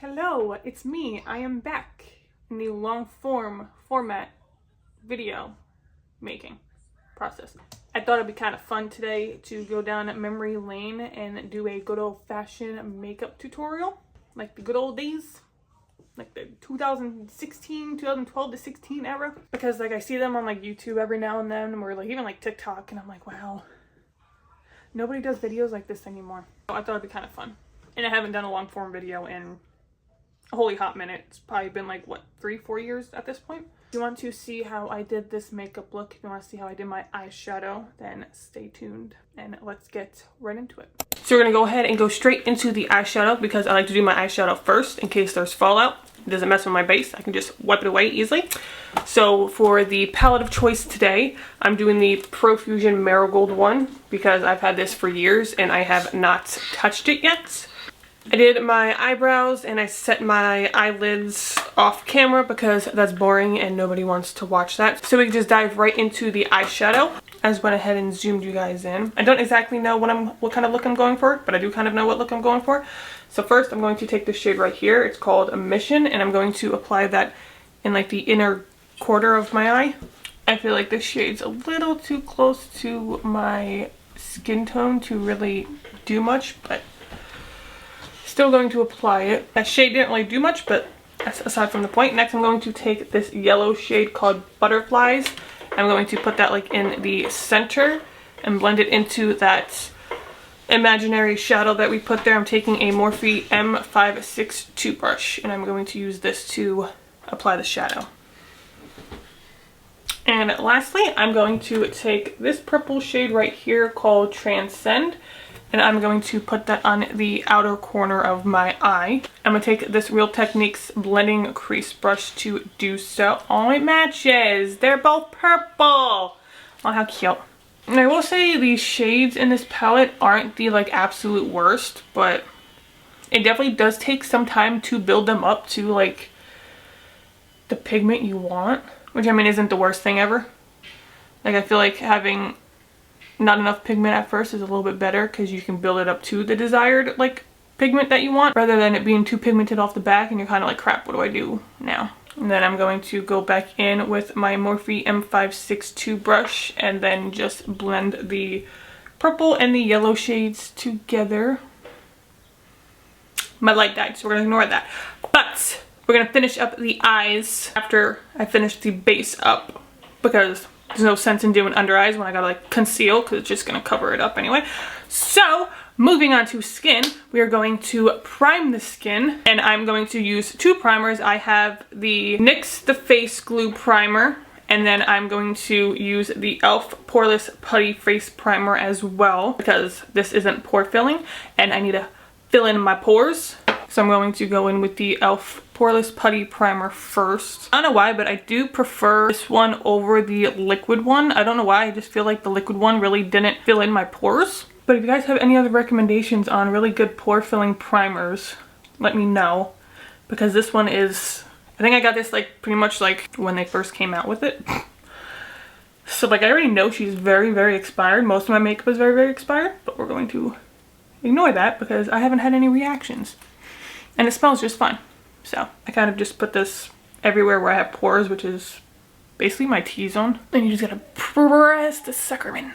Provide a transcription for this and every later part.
Hello, it's me. I am back in the long format video making process. I thought it'd be kind of fun today to go down memory lane and do a good old-fashioned makeup tutorial, like the good old days, like the 2012 to 16 era. Because like I see them on like YouTube every now and then, or like even like TikTok, and I'm like, wow, nobody does videos like this anymore. So I thought it'd be kind of fun. And I haven't done a long form video in a holy hot minute. It's probably been like, what, 3-4 years at this point? If you want to see how I did this makeup look, if you want to see how I did my eyeshadow, then stay tuned and let's get right into it. So we're going to go ahead and go straight into the eyeshadow because I like to do my eyeshadow first in case there's fallout. It doesn't mess with my base. I can just wipe it away easily. So for the palette of choice today, I'm doing the Profusion Marigold one because I've had this for years and I have not touched it yet. I did my eyebrows and I set my eyelids off camera because that's boring and nobody wants to watch that. So we can just dive right into the eyeshadow. I just went ahead and zoomed you guys in. I don't exactly know what kind of look I'm going for, but I do kind of know what look I'm going for. So first I'm going to take this shade right here. It's called Mission, and I'm going to apply that in like the inner quarter of my eye. I feel like this shade's a little too close to my skin tone to really do much, but still going to apply it. That shade didn't really do much, but that's aside from the point. Next I'm going to take this yellow shade called Butterflies. I'm going to put that like in the center and blend it into that imaginary shadow that we put there. I'm taking a Morphe M562 brush and I'm going to use this to apply the shadow. And lastly, I'm going to take this purple shade right here called Transcend, and I'm going to put that on the outer corner of my eye. I'm going to take this Real Techniques blending crease brush to do so. Oh, it matches. They're both purple. Oh, how cute. And I will say these shades in this palette aren't the like absolute worst, but it definitely does take some time to build them up to like the pigment you want, which I mean isn't the worst thing ever. Like I feel like having not enough pigment at first is a little bit better because you can build it up to the desired like pigment that you want rather than it being too pigmented off the back and you're kind of like, crap, what do I do now? And then I'm going to go back in with my Morphe M562 brush and then just blend the purple and the yellow shades together. My light died, so we're gonna ignore that. But we're gonna finish up the eyes after I finish the base up because there's no sense in doing under eyes when I gotta like conceal because it's just gonna cover it up anyway. So moving on to skin, we are going to prime the skin and I'm going to use two primers. I have the NYX The Face Glue Primer and then I'm going to use the e.l.f. Poreless Putty Face Primer as well because this isn't pore filling and I need to fill in my pores. So I'm going to go in with the e.l.f. Poreless Putty Primer first. I don't know why, but I do prefer this one over the liquid one. I don't know why, I just feel like the liquid one really didn't fill in my pores. But if you guys have any other recommendations on really good pore filling primers, let me know. Because this one is, I think I got this like pretty much like when they first came out with it. So like I already know she's very, very expired. Most of my makeup is very, very expired, but we're going to ignore that because I haven't had any reactions. And it smells just fine. So I kind of just put this everywhere where I have pores, which is basically my T-zone. Then you just gotta press the sucker in.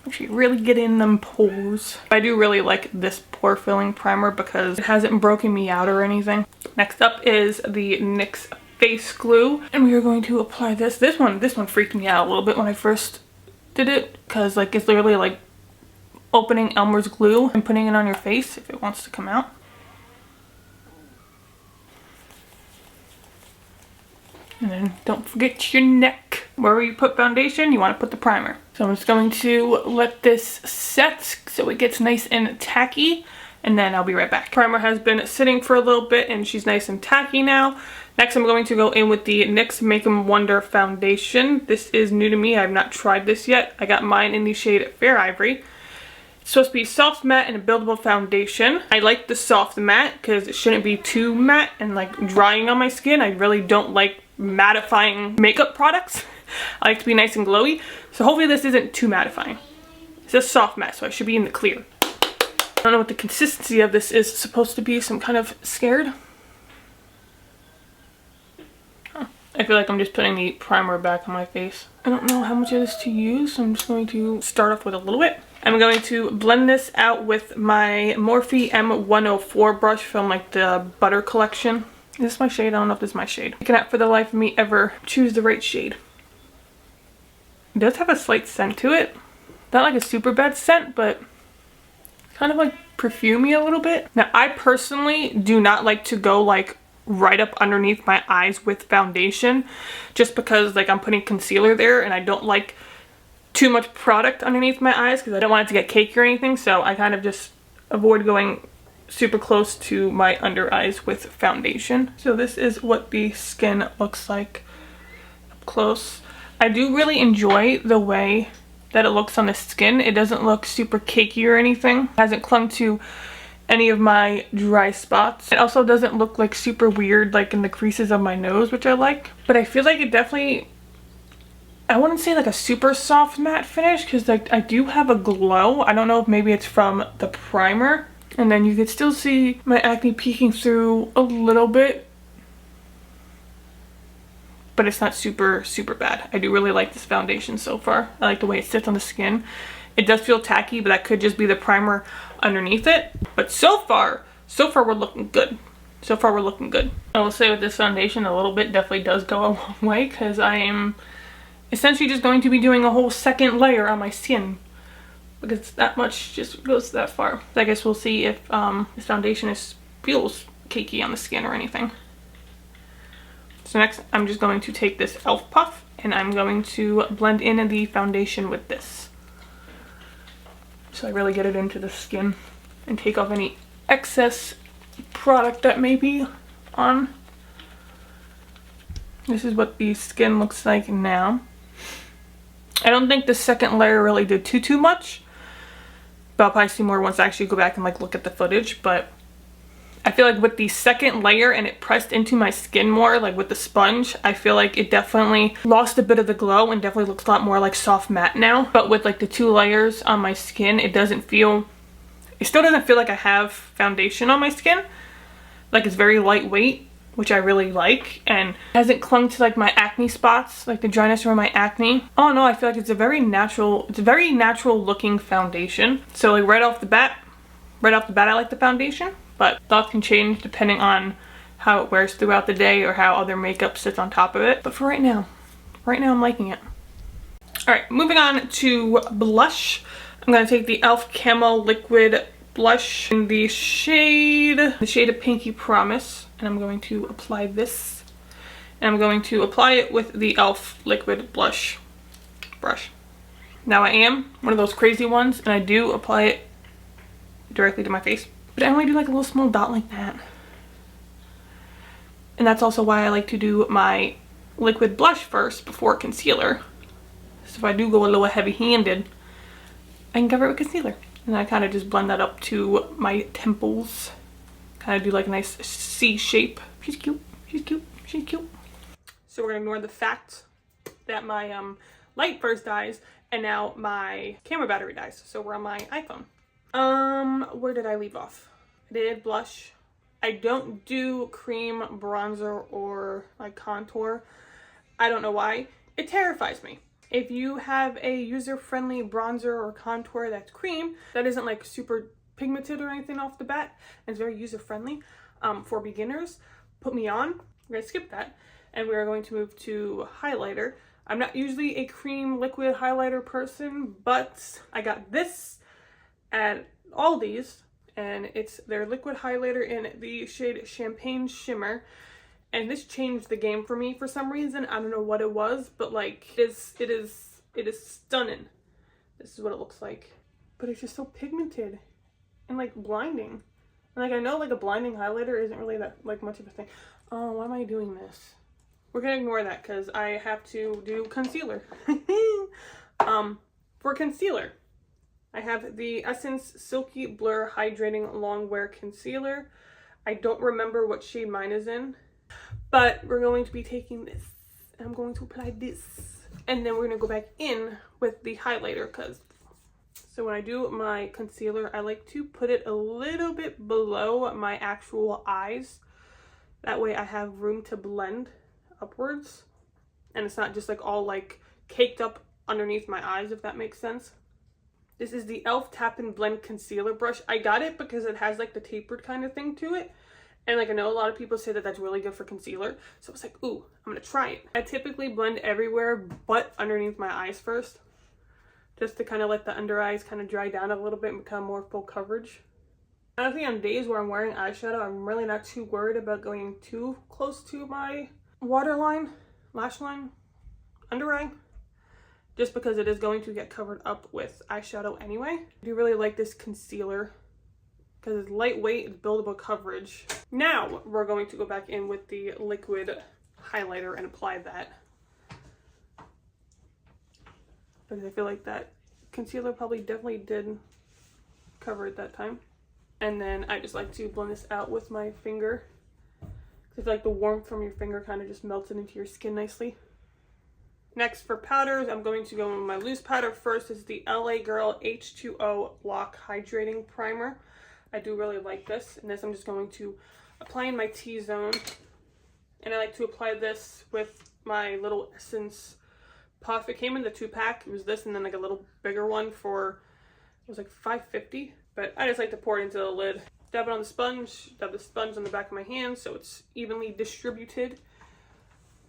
Actually really get in them pores. I do really like this pore filling primer because it hasn't broken me out or anything. Next up is the NYX Face Glue. And we are going to apply this. This one freaked me out a little bit when I first did it because like it's literally like opening Elmer's glue and putting it on your face if it wants to come out. And then don't forget your neck. Wherever you put foundation, you want to put the primer. So I'm just going to let this set so it gets nice and tacky. And then I'll be right back. Primer has been sitting for a little bit and she's nice and tacky now. Next I'm going to go in with the NYX Make 'em Wonder Foundation. This is new to me. I've not tried this yet. I got mine in the shade Fair Ivory. It's supposed to be soft matte and a buildable foundation. I like the soft matte because it shouldn't be too matte and like drying on my skin. I really don't like mattifying makeup products. I like to be nice and glowy. So hopefully this isn't too mattifying. It's just soft matte, so I should be in the clear. I don't know what the consistency of this is. It's supposed to be, so I'm kind of scared. I feel like I'm just putting the primer back on my face. I don't know how much of this to use, so I'm just going to start off with a little bit. I'm going to blend this out with my Morphe M104 brush from like the Butter collection. Is this my shade? I don't know if this is my shade. I cannot for the life of me ever choose the right shade. It does have a slight scent to it. Not like a super bad scent, but kind of like perfumey a little bit. Now, I personally do not like to go like right up underneath my eyes with foundation, just because like I'm putting concealer there and I don't like too much product underneath my eyes because I don't want it to get cakey or anything. So I kind of just avoid going super close to my under eyes with foundation. So this is what the skin looks like up close. I do really enjoy the way that it looks on the skin. It doesn't look super cakey or anything. It hasn't clung to any of my dry spots. It also doesn't look like super weird like in the creases of my nose, which I like. But I feel like it definitely, I wouldn't say like a super soft matte finish because like I do have a glow. I don't know if maybe it's from the primer. And then you could still see my acne peeking through a little bit. But it's not super bad. I do really like this foundation so far. I like the way it sits on the skin. It does feel tacky, but that could just be the primer underneath it. But so far we're looking good. So far we're looking good. I will say with this foundation, a little bit definitely does go a long way because I am essentially just going to be doing a whole second layer on my skin because that much just goes that far. I guess we'll see if this foundation feels cakey on the skin or anything. So next, I'm just going to take this e.l.f. puff and I'm going to blend in the foundation with this. So I really get it into the skin and take off any excess product that may be on. This is what the skin looks like now. I don't think the second layer really did too much, but I'll probably see more once I actually go back and like look at the footage. But I feel like with the second layer and it pressed into my skin more, like with the sponge, I feel like it definitely lost a bit of the glow and definitely looks a lot more like soft matte now. But with like the 2 layers on my skin, it still doesn't feel like I have foundation on my skin. Like it's very lightweight, which I really like, and hasn't clung to like my acne spots, like the dryness around my acne. Oh no, I feel like it's a very natural looking foundation. So like right off the bat I like the foundation. But thoughts can change depending on how it wears throughout the day or how other makeup sits on top of it. But for right now I'm liking it. Alright, moving on to blush. I'm going to take the e.l.f. Camo Liquid Blush in the shade of Pinky Promise. And I'm going to apply this. And I'm going to apply it with the e.l.f. Liquid Blush brush. Now I am one of those crazy ones and I do apply it directly to my face. But I only do like a little small dot like that. And that's also why I like to do my liquid blush first before concealer. So if I do go a little heavy-handed, I can cover it with concealer. And I kind of just blend that up to my temples. Kind of do like a nice C shape. She's cute. She's cute. She's cute. So we're going to ignore the fact that my light first dies and now my camera battery dies. So we're on my iPhone. Where did I leave off? I did blush. I don't do cream, bronzer, or like contour. I don't know why. It terrifies me. If you have a user-friendly bronzer or contour that's cream, that isn't like super pigmented or anything off the bat, and it's very user-friendly for beginners, put me on. We're gonna skip that, and we're going to move to highlighter. I'm not usually a cream liquid highlighter person, but I got this at Aldi's, and it's their liquid highlighter in the shade Champagne Shimmer, and this changed the game for me for some reason. I don't know what it was, but like it is stunning. This is what it looks like, but it's just so pigmented and like blinding. And like I know like a blinding highlighter isn't really that like much of a thing. Oh, why am I doing this? We're gonna ignore that because I have to do concealer. For concealer, I have the Essence Silky Blur Hydrating Longwear Concealer. I don't remember what shade mine is in, but we're going to be taking this, and I'm going to apply this, and then we're going to go back in with the highlighter because So when I do my concealer, I like to put it a little bit below my actual eyes. That way I have room to blend upwards. And it's not just like all like caked up underneath my eyes, if that makes sense. This is the e.l.f. Tap and Blend Concealer Brush. I got it because it has like the tapered kind of thing to it. And like I know a lot of people say that that's really good for concealer. So I was like, ooh, I'm gonna try it. I typically blend everywhere but underneath my eyes first. Just to kind of let the under eyes kind of dry down a little bit and become more full coverage. Honestly, on days where I'm wearing eyeshadow, I'm really not too worried about going too close to my waterline, lash line, under eye. Just because it is going to get covered up with eyeshadow anyway. I do really like this concealer because it's lightweight, it's buildable coverage. Now we're going to go back in with the liquid highlighter and apply that. Because I feel like that concealer probably definitely did cover it that time. And then I just like to blend this out with my finger. Because like the warmth from your finger kind of just melts it into your skin nicely. Next for powders, I'm going to go in with my loose powder. First is the LA Girl H2O Lock Hydrating Primer. I do really like this. And this I'm just going to apply in my T-zone. And I like to apply this with my little Essence puff. It came in the 2-pack. It was this and then like a little bigger one for, it was like $5.50. But I just like to pour it into the lid. Dab it on the sponge, dab the sponge on the back of my hand so it's evenly distributed.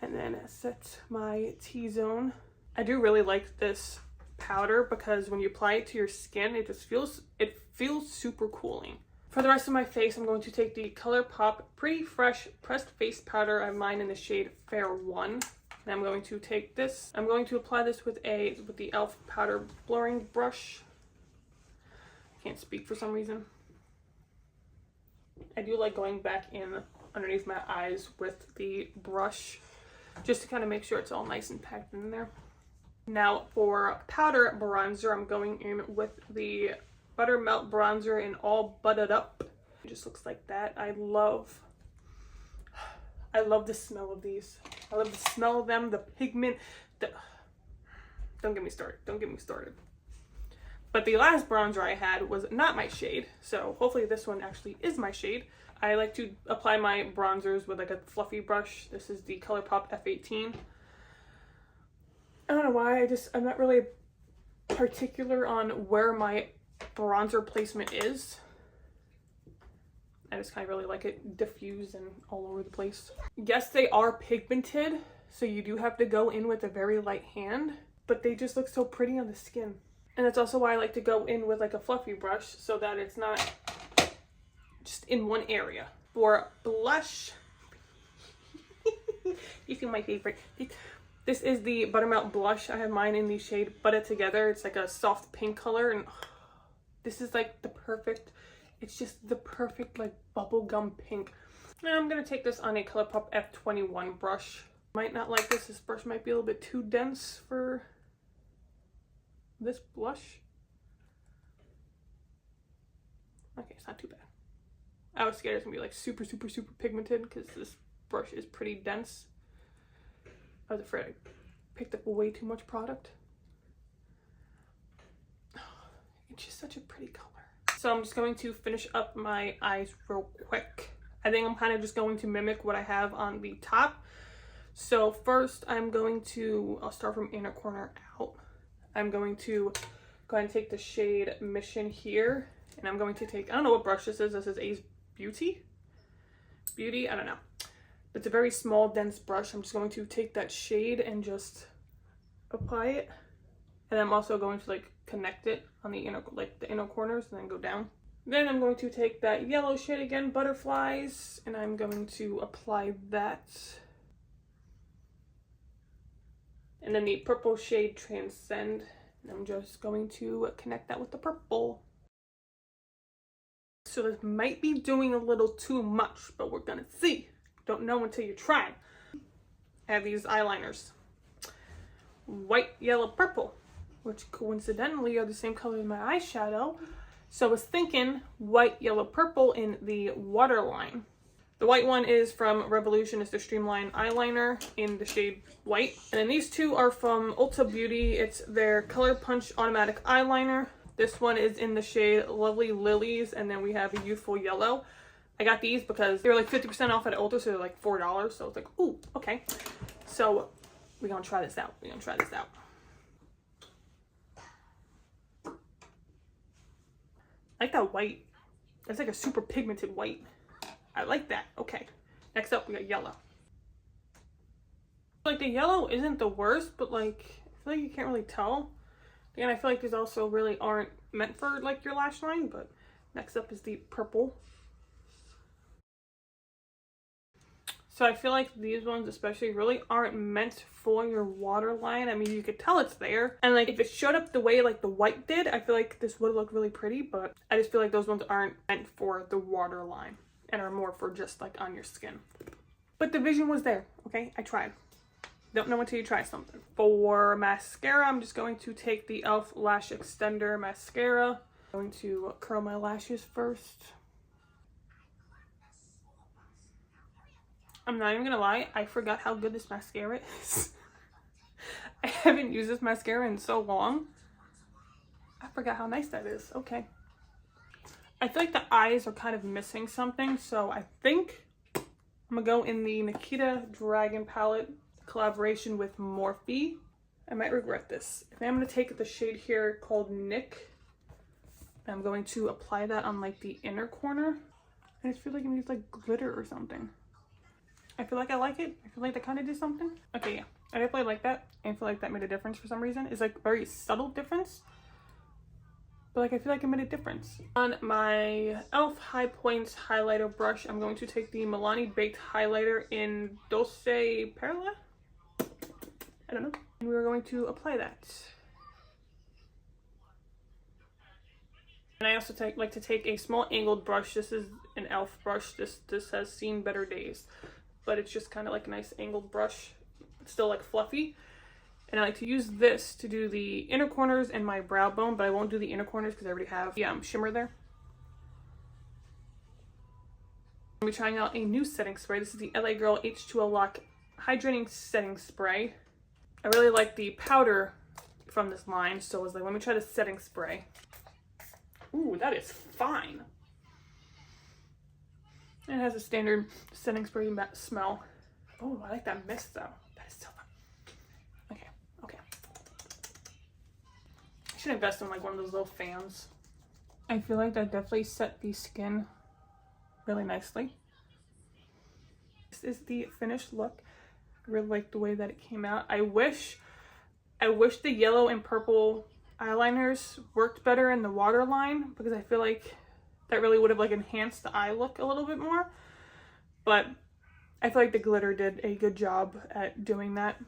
And then set my T-zone. I do really like this powder because when you apply it to your skin, it just feels super cooling. For the rest of my face, I'm going to take the ColourPop Pretty Fresh Pressed Face Powder. I have mine in the shade Fair 1. And I'm going to take this. I'm going to apply this with the e.l.f. powder blurring brush. I can't speak for some reason. I do like going back in underneath my eyes with the brush just to kind of make sure it's all nice and packed in there. Now for powder bronzer, I'm going in with the Buttermelt bronzer in All Buttered Up. It just looks like that. I love the smell of these. I love the smell of them, the pigment. Don't get me started. Don't get me started. But the last bronzer I had was not my shade, so hopefully this one actually is my shade. I like to apply my bronzers with like a fluffy brush. This is the ColourPop F18. I don't know why, I'm not really particular on where my bronzer placement is. I just kind of really like it diffused and all over the place. Yes, they are pigmented, so you do have to go in with a very light hand, but they just look so pretty on the skin. And that's also why I like to go in with like a fluffy brush so that it's not just in one area. For blush, you feel my favorite. This is the Buttermelt blush. I have mine in the shade Butter Together. It's like a soft pink color, and this is like the perfect, it's just the perfect like bubblegum pink. And I'm gonna take this on a ColourPop F21 brush. Might not like this. This brush might be a little bit too dense for this blush. Okay, it's not too bad. I was scared it's gonna be like super pigmented because this brush is pretty dense. I was afraid I picked up way too much product. It's just such a pretty color. So I'm just going to finish up my eyes real quick. I think I'm kind of just going to mimic what I have on the top. So first I'm going to, I'll start from inner corner out. I'm going to go ahead and take the shade Mission here. And I'm going to take, I don't know what brush this is. This is A's Beauty? I don't know. It's a very small, dense brush. I'm just going to take that shade and just apply it. And I'm also going to like connect it on the inner, like the inner corners and then go down. Then I'm going to take that yellow shade again, Butterflies, and I'm going to apply that. And then the purple shade Transcend. And I'm just going to connect that with the purple. So this might be doing a little too much, but we're gonna see. Don't know until you try. I have these eyeliners. White, yellow, purple, which coincidentally are the same color as my eyeshadow. So I was thinking white, yellow, purple in the waterline. The white one is from Revolution. It's the Streamline Eyeliner in the shade white. And then these two are from Ulta Beauty. It's their Color Punch Automatic Eyeliner. This one is in the shade Lovely Lilies, and then we have a Youthful Yellow. I got these because they were like 50% off at Ulta, so they're like $4. So it's like, ooh, okay. So we're gonna try this out. We're gonna try this out. I like that white. It's like a super pigmented white. I like that. Okay. Next up, we got yellow. Like the yellow isn't the worst, but like I feel like you can't really tell. Again, I feel like these also really aren't meant for like your lash line. But next up is the purple. So I feel like these ones especially really aren't meant for your waterline. I mean, you could tell it's there. And like if it showed up the way like the white did, I feel like this would look really pretty, but I just feel like those ones aren't meant for the waterline and are more for just like on your skin. But the vision was there, okay? I tried. Don't know until you try something. For mascara, I'm just going to take the e.l.f. Lash Extender Mascara. I'm going to curl my lashes first. I'm not even gonna lie, I forgot how good this mascara is. I haven't used this mascara in so long. I forgot how nice that is. Okay. I feel like the eyes are kind of missing something, so I think I'm gonna go in the Nikita Dragon palette collaboration with Morphe. I might regret this. I'm gonna take the shade here called Nick. I'm going to apply that on like the inner corner. I just feel like it needs like glitter or something. I feel like I like it. I feel like that kind of did something. Okay, yeah. I definitely like that. I feel like that made a difference for some reason. It's like a very subtle difference. But like I feel like it made a difference. On my e.l.f. High Points highlighter brush, I'm going to take the Milani Baked Highlighter in Dulce Perla? I don't know. And we're going to apply that. And I also like to take a small angled brush. This is an e.l.f. brush. This has seen better days. But it's just kind of like a nice angled brush. It's still like fluffy. And I like to use this to do the inner corners and my brow bone, but I won't do the inner corners because I already have the shimmer there. I'm going to be trying out a new setting spray. This is the LA Girl H2O Lock Hydrating Setting Spray. I really like the powder from this line, so I was like, let me try the setting spray. Ooh, that is fine. It has a standard setting spray smell. Oh, I like that mist though. That is so fun. Okay, okay. I should invest in like one of those little fans. I feel like that definitely set the skin really nicely. This is the finished look. I really like the way that it came out. I wish the yellow and purple eyeliners worked better in the waterline because I feel like that really would have like enhanced the eye look a little bit more. But I feel like the glitter did a good job at doing that.